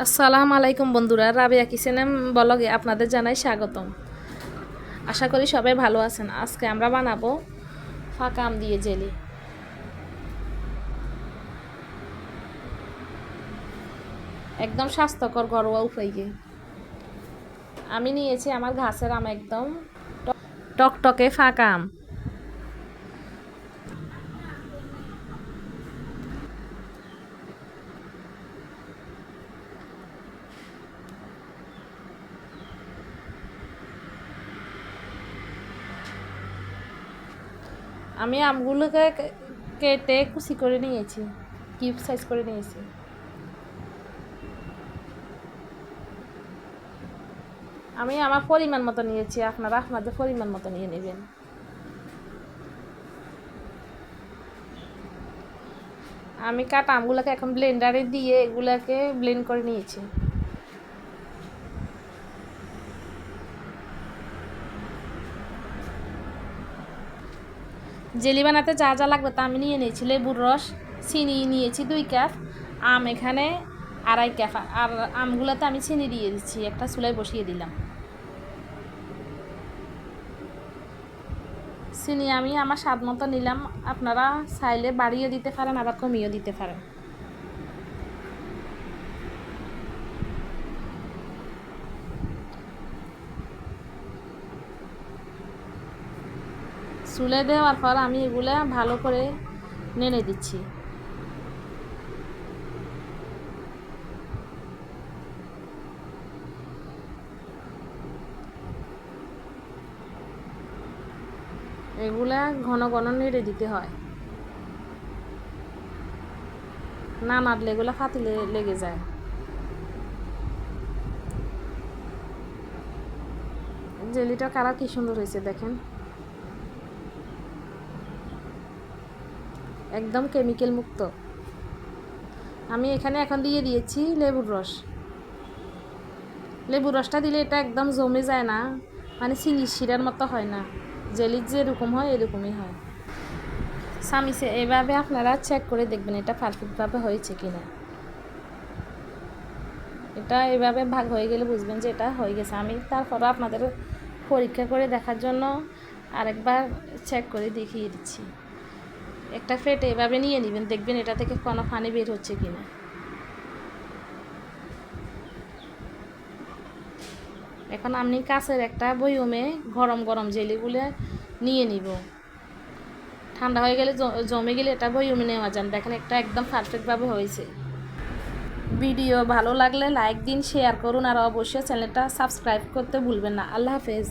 আসসালামু আলাইকুম বন্ধুরা, রাবিয়া কিচেনে ব্লগে আপনাদের জানাই স্বাগতম। আশা করি সবাই ভালো আছেন। আজকে আমরা বানাবো ফাঁকা আম দিয়ে জেলি। একদম স্বাস্থ্যকর ঘরোয়া উপায়ে আমি নিয়েছি আমার গাছের আম, একদম টকটকে ফাঁকা আম। আমি আমগুলোকে কেটে কুচি করে নিয়েছি, কিউব সাইজ করে নিয়েছি। আমি আমার পরিমাণ মতো নিয়েছি, আপনারা আপনাদের পরিমাণ মতো নিয়ে নেবেন। আমি কাটা আমগুলোকে এখন ব্লেন্ডারে দিয়ে এগুলাকে ব্লেন্ড করে নিয়েছি। জেলি বানাতে যা যা লাগবে তা আমি নিয়ে নিয়েছি। লেবুর রস, চিনি নিয়েছি 2 কাপ, আম এখানে 2.5 কাপ। আর আমগুলোতে আমি চিনি দিয়ে দিচ্ছি, একটা চুলায় বসিয়ে দিলাম। চিনি আমি আমার স্বাদ মতো নিলাম, আপনারা চাইলে বাড়িয়ে দিতে পারেন, আবার কমিয়েও দিতে পারেন। চুলে দেওয়ার পর আমি এগুলা ভালো করে নেড়ে দিচ্ছি। এগুলা ঘন ঘন নেড়ে দিতে হয়, না নাড়লে এগুলা ফাতিলে লেগে যায়। জেলিটার কালার কি সুন্দর হয়েছে দেখেন, একদম কেমিক্যাল মুক্ত। আমি এখানে এখন দিয়ে দিয়েছি লেবুর রস। লেবুর রসটা দিলে এটা একদম জমে যায় না, মানে চিনি শিরার মতো হয় না, জেলির যেরকম হয় এরকমই হয়। চামিচে এভাবে আপনারা চেক করে দেখবেন এটা পারফেক্টভাবে হয়েছে কিনা। এটা এভাবে ভাগ হয়ে গেলে বুঝবেন যে এটা হয়ে গেছে। আমি তারপরও আপনাদের পরীক্ষা করে দেখার জন্য আরেকবার চেক করে দেখিয়ে দিচ্ছি। একটা প্লেটে এভাবে নিয়ে নেবেন, দেখবেন এটা থেকে কোনো পানি বের হচ্ছে কিনা। এখন আমি কাছের একটা বয়মে গরম গরম জেলিগুলো নিয়ে নিব। ঠান্ডা হয়ে গেলে জমে গেলে এটা বয়মে নেওয়া যান। দেখেন একটা একদম পারফেক্টভাবে হয়েছে। ভিডিও ভালো লাগলে লাইক দিন, শেয়ার করুন, আর অবশ্যই চ্যানেলটা সাবস্ক্রাইব করতে ভুলবেন না। আল্লাহ হাফেজ।